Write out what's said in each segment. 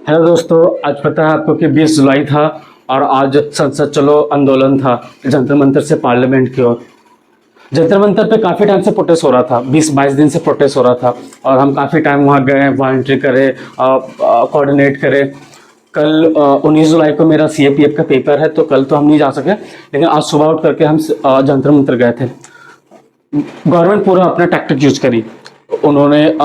Hello दोस्तों, आज पता है आपको कि 20 जुलाई था और आज संसद चलो आंदोलन था जंतर मंतर से पार्लियामेंट की ओर। जंतर मंतर पे काफ़ी टाइम से प्रोटेस्ट हो रहा था, 20-22 दिन से प्रोटेस्ट हो रहा था और हम काफ़ी टाइम वहाँ गए, वहाँ एंट्री करे, कोऑर्डिनेट करे। कल 19 जुलाई को मेरा CAPF का पेपर है, तो कल तो हम नहीं जा सके, लेकिन आज सुबह उठ करके हम जंतर मंतर गए थे। गवर्नमेंट पूरा अपना टैक्टिक यूज करी। उन्होंने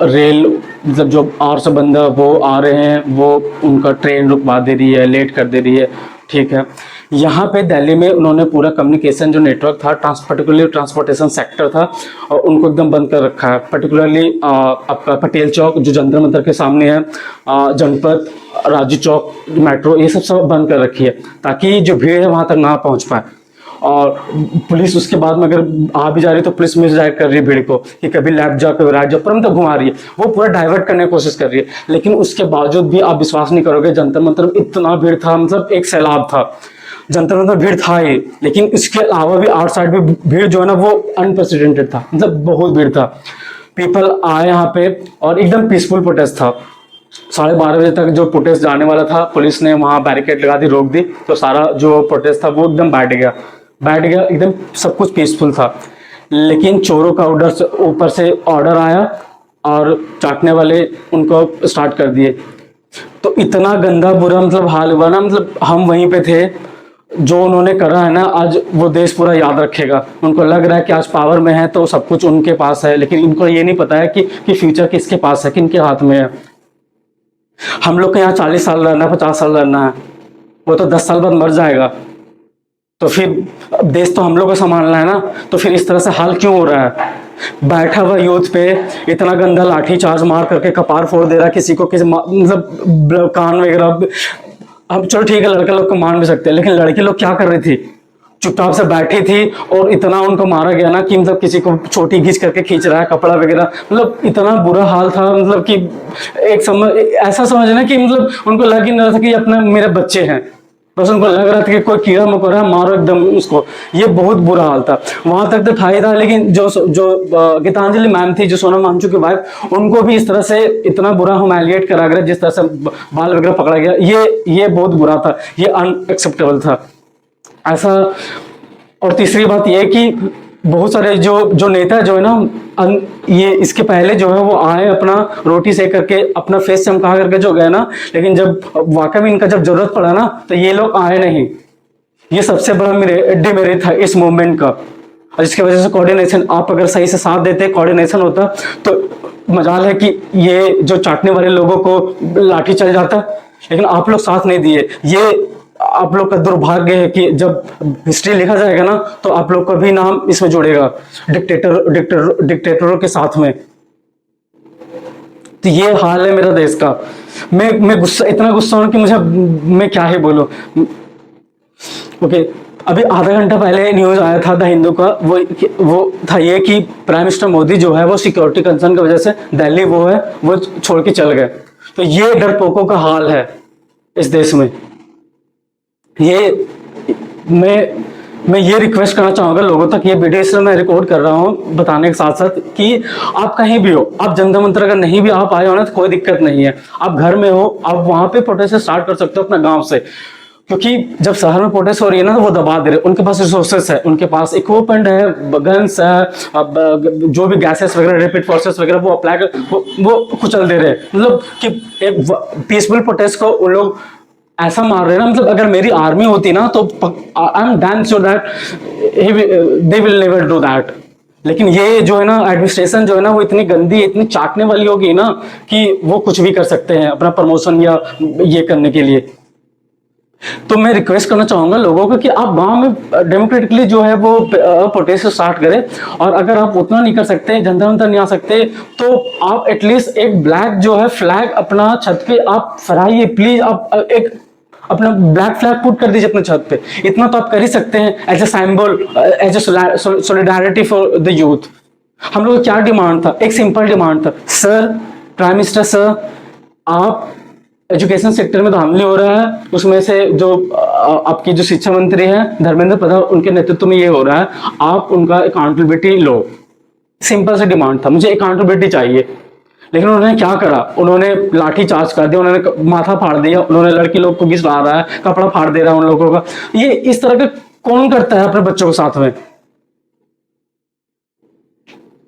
रेल मतलब जो और से बंदा वो आ रहे हैं, वो उनका ट्रेन रुकवा दे रही है, लेट कर दे रही है। ठीक है, यहाँ पे दिल्ली में उन्होंने पूरा कम्युनिकेशन जो नेटवर्क था, पर्टिकुलरली ट्रांसपोर्टेशन सेक्टर था, और उनको एकदम बंद कर रखा है। पर्टिकुलरली आपका पटेल चौक जो जंतर मंतर के सामने है, जनपद, राजू चौक, मेट्रो, ये सब बंद कर रखी है ताकि जो भीड़ है वहाँ तक ना पहुँच पाए। और पुलिस उसके बाद में अगर आ भी जा रही है तो पुलिस मिसगाइड कर रही है भीड़ को कि कभी लेफ्ट जाओ कभी राइट जाओ, परंतु घुमा रही है, वो पूरा डाइवर्ट करने की कोशिश कर रही है। लेकिन उसके बावजूद भी आप विश्वास नहीं करोगे, जंतर मंतर में इतना भीड़ था, मतलब एक सैलाब था। जंतर मंतर भीड़ था ही, लेकिन इसके अलावा भी आउटसाइड में भीड़ जो है ना वो अनप्रेसिडेंटेड था, मतलब बहुत भीड़ था। पीपल आए यहाँ पे और एकदम पीसफुल प्रोटेस्ट था। 12:30 बजे तक जो प्रोटेस्ट जाने वाला था, पुलिस ने वहाँ बैरिकेड लगा दी, रोक दी, तो सारा जो प्रोटेस्ट था वो एकदम बैठ गया एकदम, सब कुछ पीसफुल था। लेकिन चोरों का ऊपर से ऑर्डर आया और चाटने वाले उनको स्टार्ट कर दिए। तो इतना गंदा बुरा मतलब हाल हुआ ना, मतलब हम वहीं पे थे। जो उन्होंने करा है ना, आज वो देश पूरा याद रखेगा। उनको लग रहा है कि आज पावर में है तो सब कुछ उनके पास है, लेकिन इनको ये नहीं पता है कि फ्यूचर किसके पास है, किनके हाथ में है। हम लोग को यहाँ 40 साल रहना है, 50 साल रहना है, वो तो 10 साल बाद मर जाएगा। तो फिर देश तो हम लोग को संभालना है ना, तो फिर इस तरह से हाल क्यों हो रहा है? बैठा हुआ यूथ पे इतना गंदा लाठी चार्ज मार करके कपार फोड़ दे रहा है किसी को, किसी मतलब कान वगैरह। अब चलो ठीक है, लड़के लोग को मान भी सकते हैं, लेकिन लड़की लोग क्या कर रही थी? चुपचाप से बैठी थी और इतना उनको मारा गया ना कि मतलब किसी को छोटी खींच करके खींच रहा है कपड़ा वगैरह, मतलब इतना बुरा हाल था। मतलब कि ऐसा समझना कि मतलब उनको लग ही नहीं रहा था कि अपना मेरे बच्चे हैं, बस उनको लग रहा था कि कोई कीड़ा मकोड़ा मारो एकदम उसको। ये बहुत बुरा हाल था। वहां तक तो था ही था, लेकिन जो गीतांजलि मैम थी, जो सोनम वांगचुक की वाइफ, उनको भी इस तरह से इतना बुरा ह्यूमिलिएट करा गया, जिस तरह से बाल वगैरह पकड़ा गया, ये बहुत बुरा था, ये अनएक्सेप्टेबल था ऐसा। और तीसरी बात ये कि बहुत सारे जो नेता जो है ना, ये इसके पहले जो है वो आए, अपना रोटी सेक करके अपना फेस चमका करके जो गए ना, लेकिन जब वाकई में इनका जब जरूरत पड़ा ना तो ये लोग आए नहीं। ये सबसे बड़ा डिमेरिट था इस मूवमेंट का, और जिसकी वजह से कोऑर्डिनेशन, आप अगर सही से साथ देते, कोऑर्डिनेशन होता, तो मजाल है कि ये जो चाटने वाले लोगों को लाठी चल जाता, लेकिन आप लोग साथ नहीं दिए। ये आप लोग का दुर्भाग्य है कि जब हिस्ट्री लिखा जाएगा ना तो आप लोग का भी नाम इसमें जुड़ेगा, डिक्टेटरों के साथ में। तो ये हाल है मेरा देश का। मैं इतना गुस्सा हूं कि मैं क्या ही बोलूं। ओके, अभी आधा घंटा पहले न्यूज आया था द हिंदू का, वो था ये कि प्राइम मिनिस्टर मोदी जो है वो सिक्योरिटी कंसर्न की वजह से दिल्ली वो छोड़ के चल गए। तो ये डरपोकों का हाल है इस देश में। ये मैं ये रिक्वेस्ट करना चाहूंगा लोगों तक, ये वीडियो इसलिए मैं रिकॉर्ड कर रहा हूँ बताने के साथ साथ कि आप कहीं भी हो, आप जंतर मंतर अगर नहीं भी आप आए हो ना तो कोई दिक्कत नहीं है। आप घर में हो, आप वहां पे प्रोटेस्ट स्टार्ट कर सकते हो अपना गांव से, क्योंकि जब शहर में प्रोटेस्ट हो रही है ना तो वो दबा दे रहे, उनके पास रिसोर्सेस है, उनके पास इक्विपमेंट है, गन्स है, जो भी गैसेस वगैरह, रैपिड फोर्सेस वगैरह वो अप्लाई कर, वो कुचल दे रहे हैं। मतलब कि एक पीसफुल प्रोटेस्ट को उन लोग ऐसा मार रहे हैं ना, मतलब अगर मेरी आर्मी होती ना तो I am damn sure that they will never do that. लेकिन ये जो है ना एडमिनिस्ट्रेशन जो है ना वो इतनी गंदी, इतनी चाटने वाली होगी ना कि वो कुछ भी कर सकते हैं अपना प्रमोशन या ये करने के लिए। तो मैं रिक्वेस्ट करना चाहूंगा लोगों को कि आप गांव में डेमोक्रेटिकली जो है वो प्रोटेस्ट स्टार्ट करें, और अगर आप उतना नहीं कर सकते, जंतर मंतर नहीं आ सकते, तो आप एटलीस्ट एक ब्लैक जो है फ्लैग अपना छत पे आप फहराइए प्लीज। आप एक अपना ब्लैक फ्लैग पुट कर दीजिए अपने छत पे, इतना तो आप कर ही सकते हैं as a symbol, as a solidarity for the youth. हम लोग क्या डिमांड था? एक सिंपल डिमांड था, सर प्राइम मिनिस्टर सर, आप एजुकेशन सेक्टर में धांधली हो रहा है, उसमें से जो आपकी जो शिक्षा मंत्री है धर्मेंद्र प्रधान, उनके नेतृत्व में ये हो रहा है, आप उनका अकाउंटेबिलिटी लो। सिंपल सा डिमांड था, मुझे अकाउंटेबिलिटी चाहिए। लेकिन उन्होंने क्या करा, उन्होंने लाठी चार्ज कर दिया, उन्होंने माथा फाड़ दिया, उन्होंने लड़की लोग को घिसला रहा है, कपड़ा फाड़ दे रहा है उन लोगों का। ये इस तरह के कौन करता है अपने बच्चों के साथ में?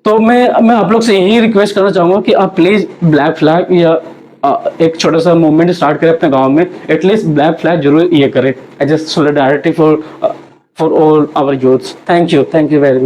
तो मैं आप लोग से यही रिक्वेस्ट करना चाहूंगा कि आप प्लीज ब्लैक फ्लैग या एक छोटा सा मूवमेंट स्टार्ट करें अपने गांव में, एटलीस्ट ब्लैक फ्लैग जरूर ये करें as a solidarity for all our youths. Thank you very much.